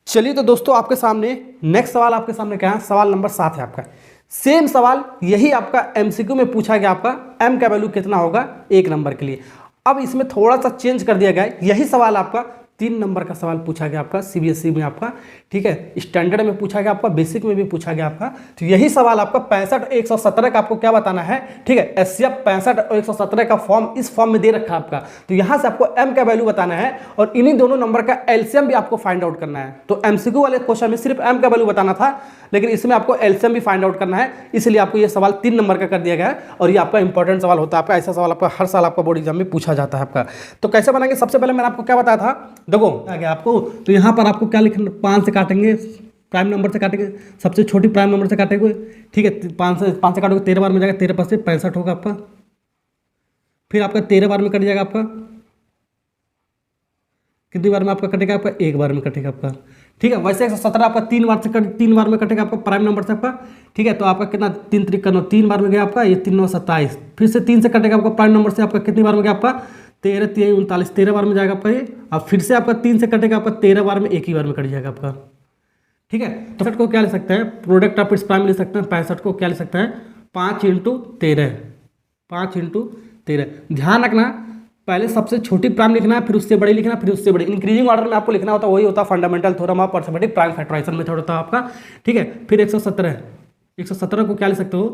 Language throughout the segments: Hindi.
चलिए तो दोस्तों आपके सामने नेक्स्ट सवाल आपके सामने क्या है, सवाल नंबर 7 है आपका। सेम सवाल यही आपका एमसीक्यू में पूछा गया, आपका एम का वैल्यू कितना होगा 1 नंबर के लिए। अब इसमें थोड़ा सा चेंज कर दिया गया है, यही सवाल आपका 3 नंबर का सवाल पूछा गया आपका सीबीएसई में आपका, ठीक है, स्टैंडर्ड में पूछा गया आपका, बेसिक में भी पूछा गया आपका। तो यही सवाल आपका 65 और 117 का आपको क्या बताना है, ठीक है, एससीएफ 65 और 117 का फॉर्म इस फॉर्म में दे रखा है आपका। तो यहां से आपको एम का वैल्यू बताना है और इन्हीं दोनों नंबर का एलसीएम भी आपको फाइंड आउट करना है। तो एमसीक्यू वाले क्वेश्चन में सिर्फ एम का वैल्यू बताना था, लेकिन इसमें आपको एलसीएम भी फाइंड आउट करना है, इसलिए आपको ये सवाल 3 नंबर का कर दिया गया है और ये आपका इंपॉर्टेंट सवाल होता है आपका। ऐसा सवाल आपका हर साल आपका बोर्ड एग्जाम में पूछा जाता है आपका। तो कैसे बनाएंगे, सबसे पहले मैंने आपको क्या बताया था, देखो आ गया आपको। तो यहाँ पर आपको क्या लिखना, 5 से काटेंगे, प्राइम नंबर से काटेंगे, सबसे छोटी प्राइम नंबर से काटेंगे, ठीक है, 5 से काटोगे 13 बार में जाएगा, 13 5 से 65 होगा आपका। फिर आपका 13 बार में कट जाएगा आपका, कितनी बार में आपका कटेगा, आपका 1 बार में कटेगा आपका, ठीक है। वैसे 117 आपका 3 बार में कटेगा आपका प्राइम नंबर से आपका, ठीक है। तो आपका कितना 3 3 का 9, 3 बार में गया आपका, ये 3 9 27, फिर से 3 से कटेगा आपका प्राइम नंबर से आपका, कितनी बार में गया आपका 13 3 39, 13 बार में जाएगा आपका ये। अब फिर से आपका 3 से कटेगा आपका 13 बार में, एक ही बार में कट जाएगा आपका, ठीक है। तो 65 को क्या ले सकते हैं, प्रोडक्ट ऑफ इट्स प्राइम ले सकते हैं। 65 को क्या ले सकते हैं, 5 × 13, 5 × 13। ध्यान रखना, पहले सबसे छोटी प्राइम लिखना है, फिर उससे बड़ी लिखना है, फिर उससे बड़ी, इंक्रीजिंग ऑर्डर में आपको लिखना होता है, वही होता है fundamental theorem of arithmetic prime factorization method होता है आपका, ठीक है। फिर 117 को क्या ले सकते हो,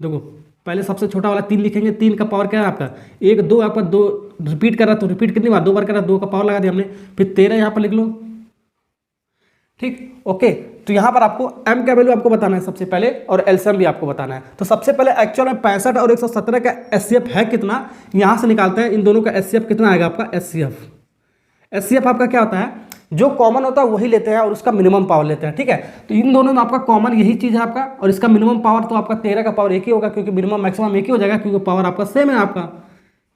देखो पहले सबसे छोटा वाला 3 लिखेंगे, 3 का पावर क्या है आपका 1 2, आपका 2 रिपीट कर रहा, तो रिपीट कितनी बार, 2 बार कर रहा, 2 का पावर लगा दिया हमने, फिर 13 यहाँ पर लिख लो, ठीक, ओके। तो यहाँ पर आपको एम का वैल्यू आपको बताना है सबसे पहले और एलसीएम भी आपको बताना है। तो सबसे पहले एक्चुअल में 65 और 117 का एचसीएफ है कितना, यहाँ से निकालते हैं। इन दोनों का एचसीएफ कितना आएगा आपका, एचसीएफ आपका क्या होता है, जो कॉमन होता है वही लेते हैं और उसका मिनिमम पावर लेते हैं, ठीक है। तो इन दोनों में आपका कॉमन यही चीज़ है आपका, और इसका मिनिमम पावर तो आपका 13 का पावर एक ही होगा, क्योंकि मिनिमम मैक्सिमम एक ही हो जाएगा, क्योंकि पावर आपका सेम है आपका,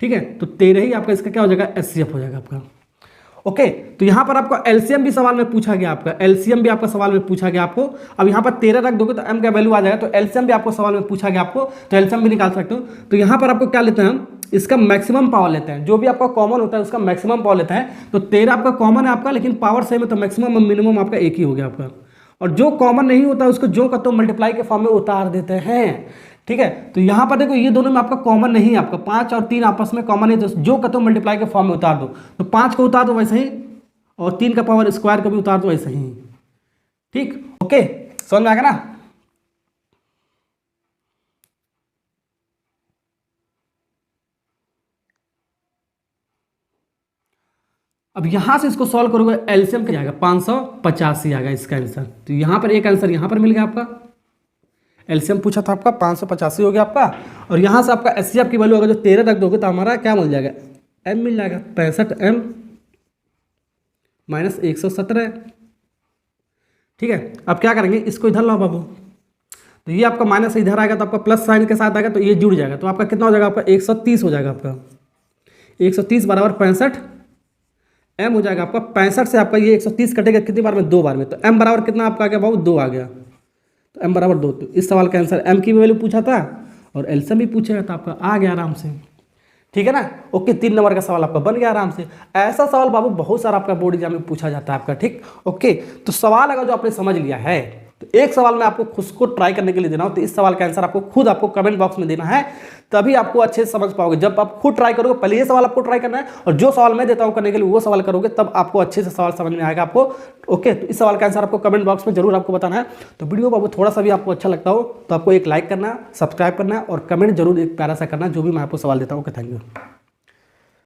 ठीक है। तो 13 ही आपका इसका क्या हो जाएगा, एचसीएफ हो जाएगा आपका, ओके। तो यहाँ पर आपको एलसीएम भी सवाल में पूछा गया आपका, एलसीएम भी आपका सवाल में पूछा गया आपको। अब यहाँ पर 13 रख दोगे तो एम का वैल्यू आ जाएगा, तो एलसीएम भी आपको सवाल में पूछा गया आपको, तो एलसीएम भी निकाल सकते हो। तो यहाँ पर आपको क्या लेते हैं हम, इसका मैक्सिमम पावर लेते हैं, जो भी आपका कॉमन होता है उसका मैक्सिमम पावर लेते हैं। तो 13 आपका कॉमन है आपका, लेकिन पावर सेम है, तो मैक्सिमम और मिनिमम आपका एक ही हो गया आपका। और जो कॉमन नहीं होता है उसको जो का तो मल्टीप्लाई के फॉर्म में उतार देते हैं, ठीक है। तो यहाँ पर देखो ये दोनों में आपका कॉमन नहीं है, आपका 5 और 3 आपस में कॉमन है, तो जो का तो मल्टीप्लाई के फॉर्म में उतार दो। तो 5 को उतार दो वैसे ही, और 3 का पावर स्क्वायर को भी उतार दो ऐसे ही, ठीक, ओके, समझ में आ गया ना। अब यहां से इसको सॉल्व करोगे, एलसीएम क्या आएगा, 585 आएगा इसका आंसर। तो यहां पर एक आंसर यहां पर मिल गया आपका, एलसीएम पूछा था आपका 585 हो गया आपका। और यहां से आपका एचसीएफ की वैल्यू अगर जो 13 रख दोगे तो हमारा क्या मिल जाएगा, एम मिल जाएगा, 65m - 117, ठीक है। अब क्या करेंगे, इसको इधर लाओ बाबू, तो ये आपका माइनस इधर आएगा तो आपका प्लस साइन के साथ आएगा, तो ये जुड़ जाएगा, तो आपका कितना हो जाएगा, आपका 130 हो जाएगा आपका, 130 बराबर 65 एम हो जाएगा आपका। 65 से आपका ये 130 कटेगा कितनी बार में, 2 बार में, तो एम बराबर कितना आपका आ गया बाबू, 2 आ गया, तो एम बराबर 2। तो इस सवाल का आंसर एम की वैल्यू पूछा था और एलसीएम भी पूछेगा, तो आपका आ गया आराम से, ठीक है ना, ओके। 3 नंबर का सवाल आपका बन गया आराम से। ऐसा सवाल बाबू बहुत सारा आपका बोर्ड एग्जाम में पूछा जाता है आपका, ठीक, ओके। तो सवाल अगर जो आपने समझ लिया है, तो एक सवाल में आपको खुद को ट्राई करने के लिए देना हो, तो इस सवाल का आंसर आपको खुद आपको कमेंट बॉक्स में देना है, तभी आपको अच्छे से समझ पाओगे। जब आप खुद ट्राई करोगे, पहले ये सवाल आपको ट्राई करना है, और जो सवाल मैं देता हूँ करने के लिए वो सवाल करोगे, तब आपको अच्छे से सवाल समझ में आएगा आपको, ओके। तो इस सवाल का आंसर आपको कमेंट बॉक्स में जरूर आपको बताना है। तो वीडियो बाबू थोड़ा सा भी आपको अच्छा लगता हो तो आपको एक लाइक करना, सब्सक्राइब करना और कमेंट जरूर एक प्यारा सा करना, जो भी मैं आपको सवाल देता हूँ। Okay, thank you.